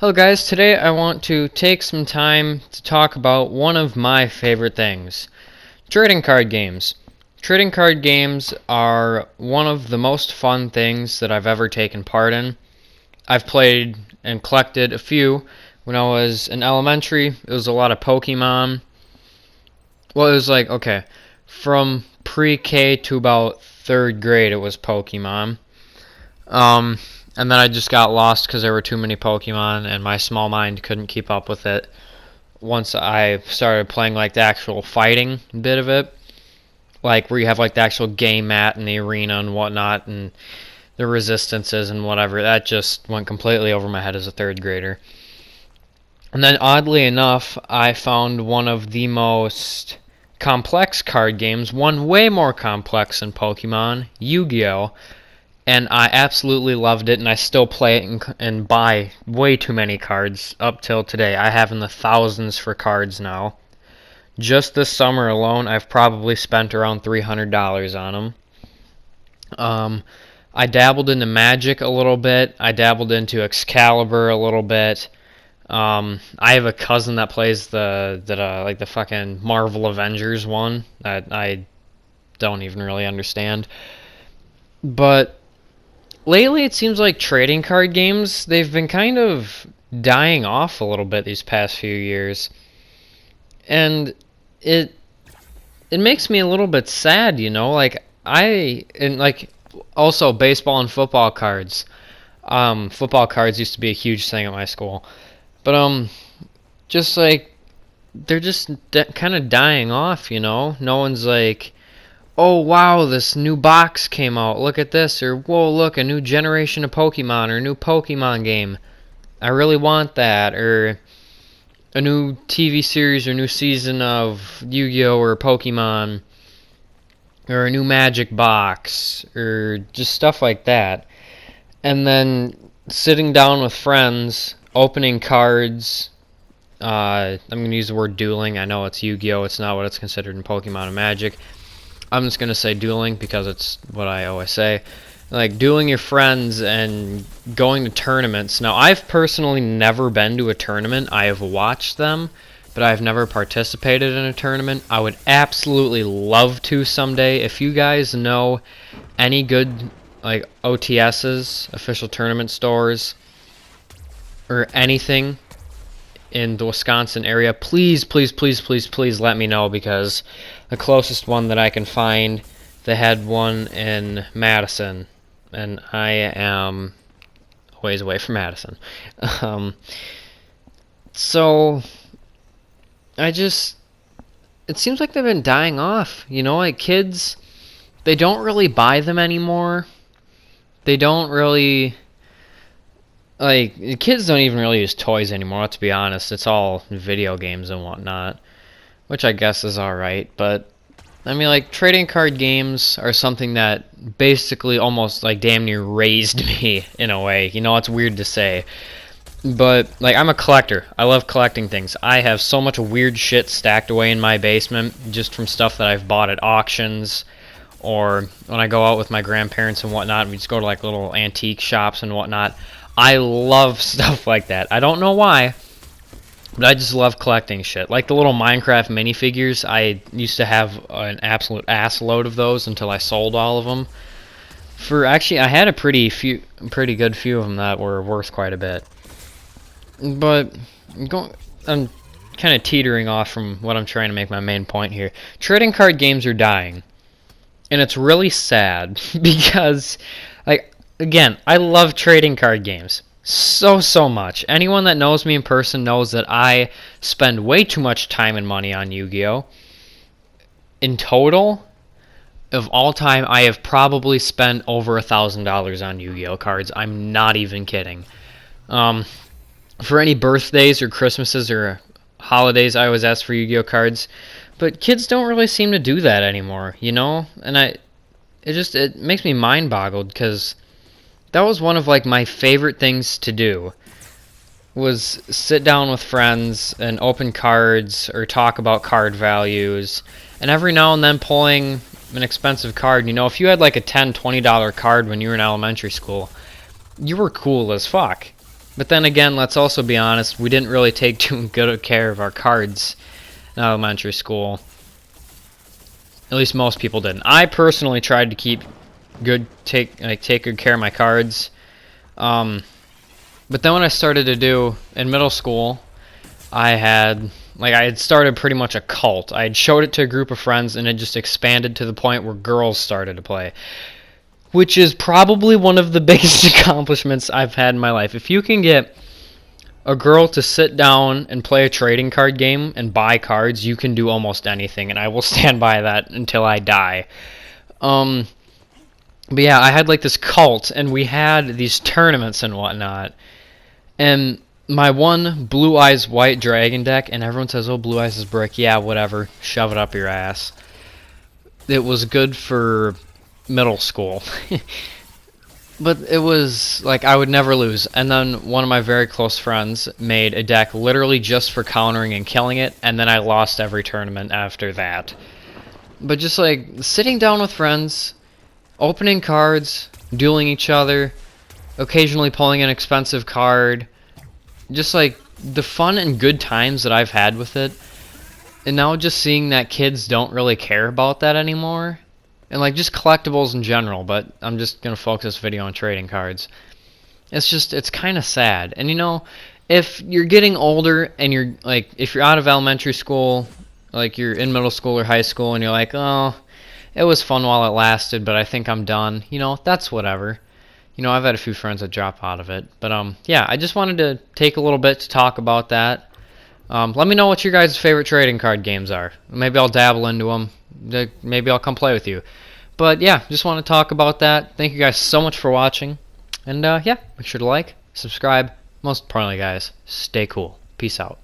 Hello guys, today I want to take some time to talk about one of my favorite things, trading card games. Trading card games are one of the most fun things that I've ever taken part in. I've played and collected a few. When I was in elementary, it was a lot of Pokemon. Well, it was like, okay, from pre-K to about 3rd grade it was Pokemon. Um, and then I just got lost because there were too many Pokemon, and my small mind couldn't keep up with it. Once I started playing like the actual fighting bit of it, like where you have like the actual game mat and the arena and whatnot, and the resistances and whatever, that just went completely over my head as a 3rd grader. And then oddly enough, I found one of the most complex card games, one way more complex than Pokemon, Yu-Gi-Oh! And I absolutely loved it, and I still play it and buy way too many cards up till today. I have in the thousands for cards now. Just this summer alone, I've probably spent around $300 on them. I dabbled into Magic a little bit. I dabbled into Excalibur a little bit. I have a cousin that plays like the fucking Marvel Avengers one that I don't even really understand. But lately, it seems like trading card games, they've been kind of dying off a little bit these past few years. And it it makes me a little bit sad, you know? Like also baseball and football cards. Football cards used to be a huge thing at my school. But just like they're just kind of dying off, you know? No one's like, oh wow, this new box came out, look at this, or whoa, look, a new generation of Pokemon, or a new Pokemon game, I really want that, or a new TV series or new season of Yu-Gi-Oh! Or Pokemon, or a new Magic box, or just stuff like that. And then sitting down with friends, opening cards. I'm going to use the word dueling. I know it's Yu-Gi-Oh! It's not what it's considered in Pokemon and Magic. I'm just going to say dueling because it's what I always say. Like dueling your friends and going to tournaments. Now, I've personally never been to a tournament. I have watched them, but I've never participated in a tournament. I would absolutely love to someday. If you guys know any good like OTSs, official tournament stores, or anything in the Wisconsin area, please, please, please, please, please let me know, because the closest one that I can find, they had one in Madison, and I am a ways away from Madison. So it seems like they've been dying off, you know, like kids, they don't really buy them anymore. They don't really, like, kids don't even really use toys anymore, let's be honest. It's all video games and whatnot, which I guess is alright, but I mean, like, trading card games are something that basically almost, like, damn near raised me, in a way. You know, it's weird to say. But, like, I'm a collector. I love collecting things. I have so much weird shit stacked away in my basement just from stuff that I've bought at auctions, or when I go out with my grandparents and whatnot, we just go to, like, little antique shops and whatnot. I love stuff like that. I don't know why, but I just love collecting shit. Like the little Minecraft minifigures, I used to have an absolute ass load of those until I sold all of them. Actually, I had a pretty good few of them that were worth quite a bit. But I'm kind of teetering off from what I'm trying to make my main point here. Trading card games are dying, and it's really sad because, like, again, I love trading card games so much. Anyone that knows me in person knows that I spend way too much time and money on Yu-Gi-Oh! In total, of all time, I have probably spent over $1,000 on Yu-Gi-Oh! Cards. I'm not even kidding. For any birthdays or Christmases or holidays, I always ask for Yu-Gi-Oh! Cards. But kids don't really seem to do that anymore, you know? And it makes me mind-boggled, because that was one of, like, my favorite things to do, was sit down with friends and open cards or talk about card values, and every now and then pulling an expensive card. You know, if you had like a $10, $20 card when you were in elementary school, you were cool as fuck. But then again, let's also be honest, we didn't really take too good care of our cards in elementary school. At least most people didn't. I personally tried to take good care of my cards. But then when I started to do in middle school, I had started pretty much a cult. I had showed it to a group of friends, and it just expanded to the point where girls started to play, which is probably one of the biggest accomplishments I've had in my life. If you can get a girl to sit down and play a trading card game and buy cards, you can do almost anything, and I will stand by that until I die. But yeah, I had like this cult, and we had these tournaments and whatnot. And my one Blue Eyes White Dragon deck, and everyone says, oh, Blue Eyes is brick. Yeah, whatever. Shove it up your ass. It was good for middle school. But it was like I would never lose. And then one of my very close friends made a deck literally just for countering and killing it, and then I lost every tournament after that. But just like sitting down with friends, opening cards, dueling each other, occasionally pulling an expensive card, just like the fun and good times that I've had with it. And now just seeing that kids don't really care about that anymore. And like just collectibles in general, but I'm just going to focus this video on trading cards. It's kind of sad. And you know, if you're getting older and you're like, if you're out of elementary school, like you're in middle school or high school and you're like, oh, it was fun while it lasted, but I think I'm done. You know, that's whatever. You know, I've had a few friends that drop out of it. But yeah, I just wanted to take a little bit to talk about that. Let me know what your guys' favorite trading card games are. Maybe I'll dabble into them. Maybe I'll come play with you. But yeah, just want to talk about that. Thank you guys so much for watching. And yeah, make sure to like, subscribe. Most importantly, guys, stay cool. Peace out.